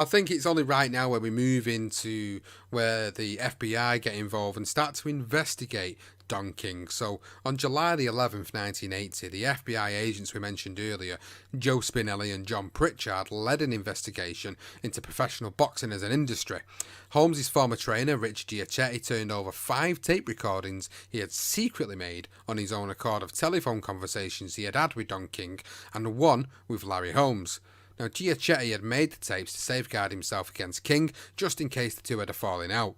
I think it's only right now where we move into where the FBI get involved and start to investigate Don King. So, on July the 11th, 1980, the FBI agents we mentioned earlier, Joe Spinelli and John Pritchard, led an investigation into professional boxing as an industry. Holmes' former trainer, Rich Giachetti, turned over 5 tape recordings he had secretly made on his own accord of telephone conversations he had had with Don King and one with Larry Holmes. Now, Giachetti had made the tapes to safeguard himself against King, just in case the two had a falling out.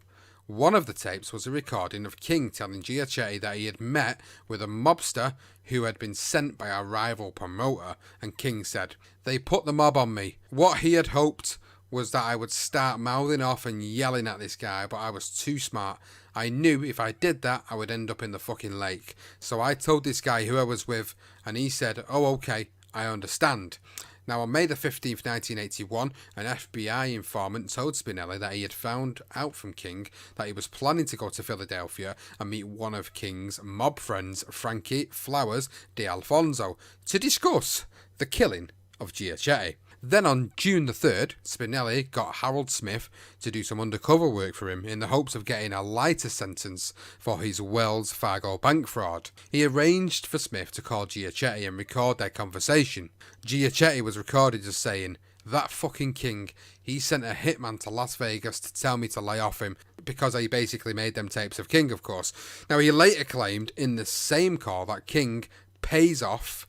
One of the tapes was a recording of King telling Giachetti that he had met with a mobster who had been sent by a rival promoter, and King said, "They put the mob on me. What he had hoped was that I would start mouthing off and yelling at this guy, but I was too smart. I knew if I did that, I would end up in the fucking lake. So I told this guy who I was with, and he said, 'Oh, okay, I understand.'" Now, on May the 15th, 1981, an FBI informant told Spinelli that he had found out from King that he was planning to go to Philadelphia and meet one of King's mob friends, Frankie Flowers de Alfonso, to discuss the killing of Giachetti. Then on June the 3rd, Spinelli got Harold Smith to do some undercover work for him in the hopes of getting a lighter sentence for his Wells Fargo bank fraud. He arranged for Smith to call Giachetti and record their conversation. Giachetti was recorded as saying, "That fucking King, he sent a hitman to Las Vegas to tell me to lay off him," because he basically made them tapes of King, of course. Now, he later claimed in the same call that King pays off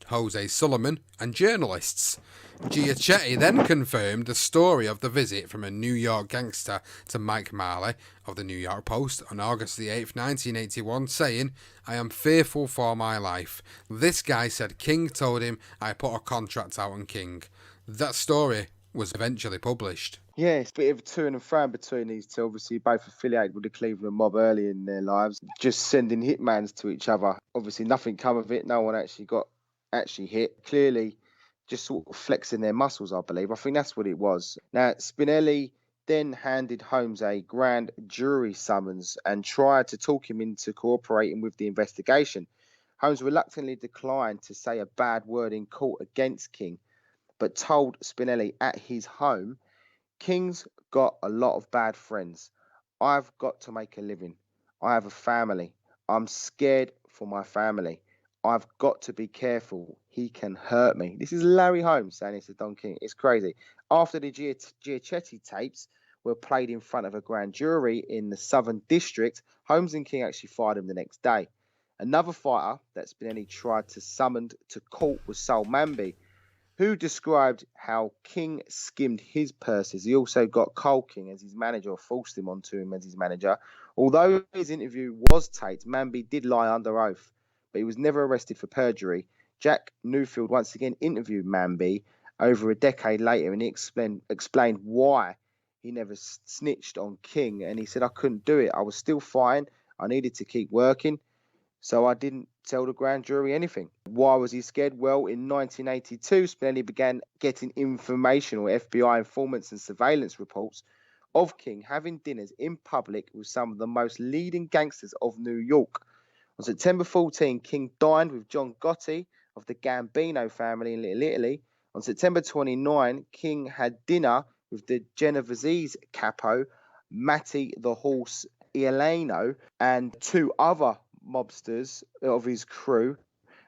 Jose Sullivan and journalists. Giachetti then confirmed the story of the visit from a New York gangster to Mike Marley of the New York Post on August the 8th, 1981, saying, "I am fearful for my life. This guy said King told him I put a contract out on King." That story was eventually published. Yeah, it's a bit of a to and fro between these two. Obviously, both affiliated with the Cleveland mob early in their lives, just sending hitmans to each other. Obviously, nothing come of it. No one actually hit. Clearly, just sort of flexing their muscles, I believe. I think that's what it was. Now, Spinelli then handed Holmes a grand jury summons and tried to talk him into cooperating with the investigation. Holmes reluctantly declined to say a bad word in court against King, but told Spinelli at his home, "King's got a lot of bad friends. I've got to make a living. I have a family. I'm scared for my family. I've got to be careful. He can hurt me." This is Larry Holmes saying this to Don King. It's crazy. After the Giachetti tapes were played in front of a grand jury in the Southern District, Holmes and King actually fired him the next day. Another fighter that Spinelli tried to summon to court was Sol Manby, who described how King skimmed his purses. He also got Cole King as his manager, or forced him onto him as his manager. Although his interview was taped, Manby did lie under oath, but he was never arrested for perjury. Jack Newfield once again interviewed Manby over a decade later, and he explained why he never snitched on King. And he said, "I couldn't do it. I was still fighting. I needed to keep working, so I didn't tell the grand jury anything." Why was he scared? Well, in 1982, Spinelli began getting information, or FBI informants and surveillance reports, of King having dinners in public with some of the most leading gangsters of New York. On September 14, King dined with John Gotti of the Gambino family in Little Italy. On September 29, King had dinner with the Genovese capo, Matty the Horse Ielano, and 2 other mobsters of his crew.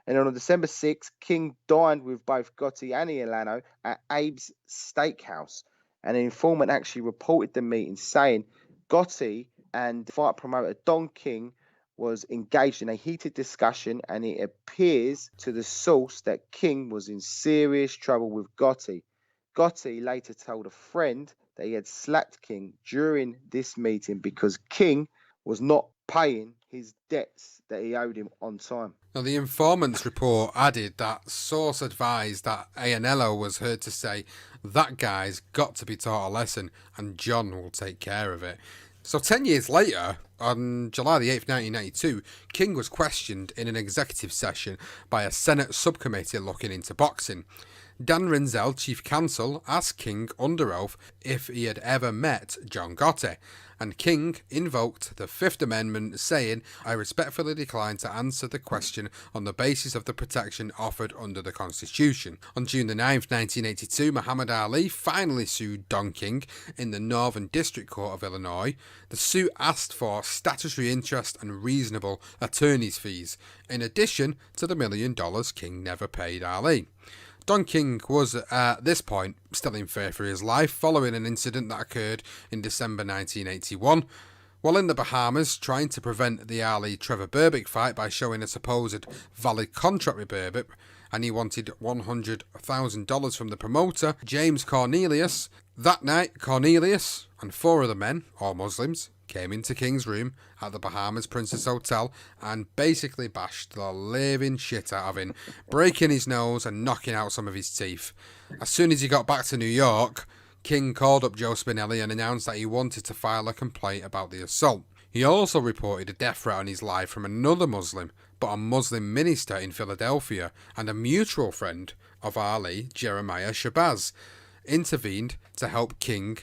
And on December 6th, King dined with both Gotti and Ielano at Abe's Steakhouse. And an informant actually reported the meeting, saying Gotti and fight promoter Don King was engaged in a heated discussion, and it appears to the source that King was in serious trouble with Gotti. Gotti later told a friend that he had slapped King during this meeting because King was not paying his debts that he owed him on time. Now, the informant's report added that source advised that Ayanello was heard to say, "That guy's got to be taught a lesson and John will take care of it." So 10 years later, on July the 8th, 1992, King was questioned in an executive session by a Senate subcommittee looking into boxing. Dan Rinzel, chief counsel, asked King under oath if he had ever met John Gotti, and King invoked the Fifth Amendment, saying, "I respectfully decline to answer the question on the basis of the protection offered under the Constitution." On June the 9th, 1982, Muhammad Ali finally sued Don King in the Northern District Court of Illinois. The suit asked for statutory interest and reasonable attorney's fees, in addition to the $1 million King never paid Ali. Don King was, at this point, still in fear for his life following an incident that occurred in December 1981. While in the Bahamas, trying to prevent the Ali-Trevor Berbick fight by showing a supposed valid contract with Berbick, and he wanted $100,000 from the promoter, James Cornelius. That night, Cornelius and 4 other men, all Muslims, came into King's room at the Bahamas Princess Hotel and basically bashed the living shit out of him, breaking his nose and knocking out some of his teeth. As soon as he got back to New York, King called up Joe Spinelli and announced that he wanted to file a complaint about the assault. He also reported a death threat on his life from another Muslim, but a Muslim minister in Philadelphia, and a mutual friend of Ali, Jeremiah Shabazz, intervened to help King.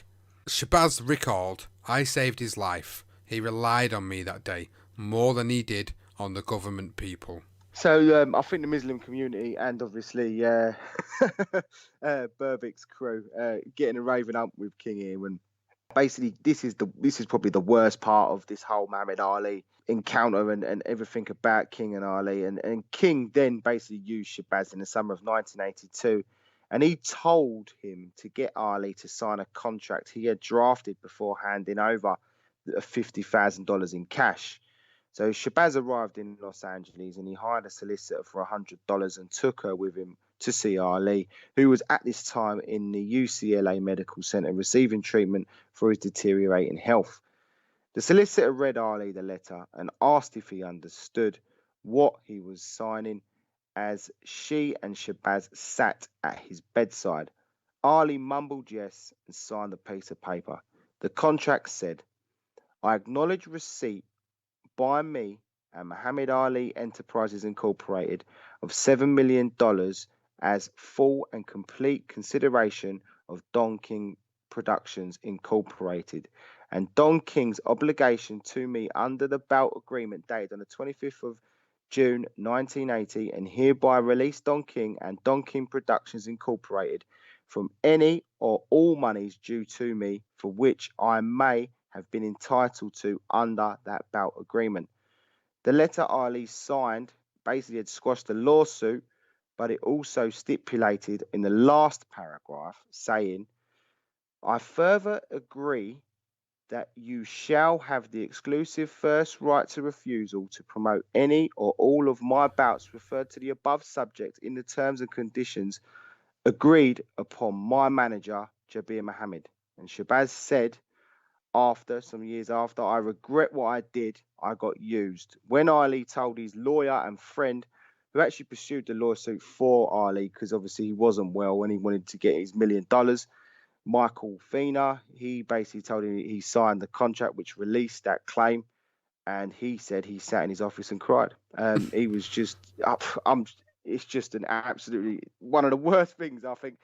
Shabazz recalled, "I saved his life. He relied on me that day more than he did on the government people." So I think the Muslim community and obviously Berbick's crew getting a raving up with King here. When basically this is probably the worst part of this whole Muhammad Ali encounter and everything about King and Ali. And King then basically used Shabazz in the summer of 1982. And he told him to get Ali to sign a contract he had drafted before handing over $50,000 in cash. So Shabazz arrived in Los Angeles and he hired a solicitor for $100 and took her with him to see Ali, who was at this time in the UCLA Medical Center receiving treatment for his deteriorating health. The solicitor read Ali the letter and asked if he understood what he was signing, as she and Shabazz sat at his bedside. Ali mumbled yes and signed the piece of paper. The contract said, "I acknowledge receipt by me and Muhammad Ali Enterprises Incorporated of $7 million as full and complete consideration of Don King Productions Incorporated, and Don King's obligation to me under the Belt Agreement dated on the 25th of June 1980, and hereby release Don King and Don King Productions Incorporated from any or all monies due to me for which I may have been entitled to under that Belt Agreement." The letter Ali signed basically had squashed the lawsuit, but it also stipulated in the last paragraph saying, "I further agree that you shall have the exclusive first right to refusal to promote any or all of my bouts referred to the above subject in the terms and conditions agreed upon my manager, Jabir Muhammad." And Shabazz said, after some years after, "I regret what I did. I got used." When Ali told his lawyer and friend, who actually pursued the lawsuit for Ali because obviously he wasn't well and he wanted to get his $1 million, Michael Fina, he basically told him he signed the contract which released that claim, and he said he sat in his office and cried. He was just it's just an absolutely one of the worst things, I think.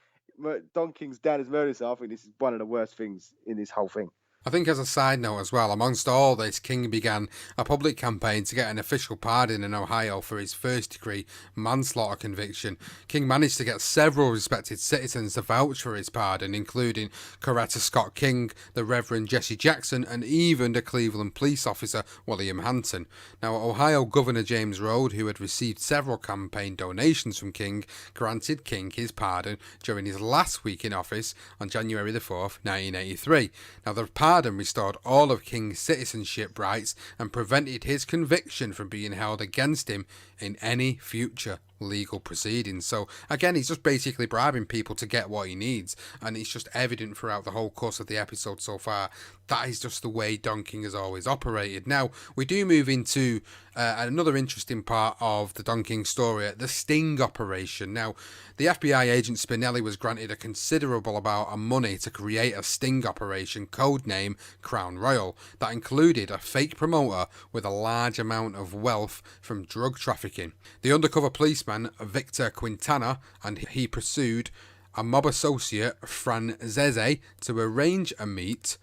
Don King's dad has murdered himself. I think this is one of the worst things in this whole thing. I think as a side note as well, amongst all this, King began a public campaign to get an official pardon in Ohio for his first-degree manslaughter conviction. King managed to get several respected citizens to vouch for his pardon, including Coretta Scott King, the Reverend Jesse Jackson, and even the Cleveland police officer William Hanton. Now, Ohio Governor James Rhode, who had received several campaign donations from King, granted King his pardon during his last week in office on January the 4th, 1983. Now, the pardon restored all of King's citizenship rights and prevented his conviction from being held against him in any future legal proceedings. So again, he's just basically bribing people to get what he needs, and it's just evident throughout the whole course of the episode so far that is just the way Don King has always operated. Now we do move into another interesting part of the Don King story, the sting operation. Now the FBI agent Spinelli was granted a considerable amount of money to create a sting operation, codename Crown Royal, that included a fake promoter with a large amount of wealth from drug trafficking. The undercover policeman Victor Quintana, and he pursued a mob associate, Franzese, to arrange a meet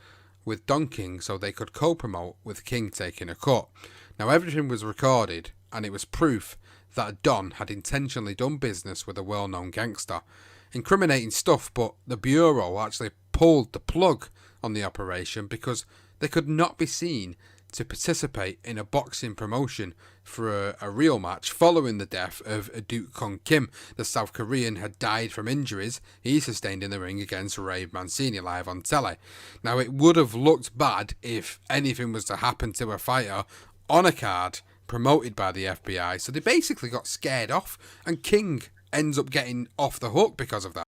with Don King so they could co-promote with King taking a cut. Now everything was recorded, and it was proof that Don had intentionally done business with a well-known gangster. Incriminating stuff, but the Bureau actually pulled the plug on the operation because they could not be seen to participate in a boxing promotion for a real match following the death of Duke Kong Kim. The South Korean had died from injuries he sustained in the ring against Ray Mancini live on telly. Now, it would have looked bad if anything was to happen to a fighter on a card promoted by the FBI, so they basically got scared off, and King ends up getting off the hook because of that.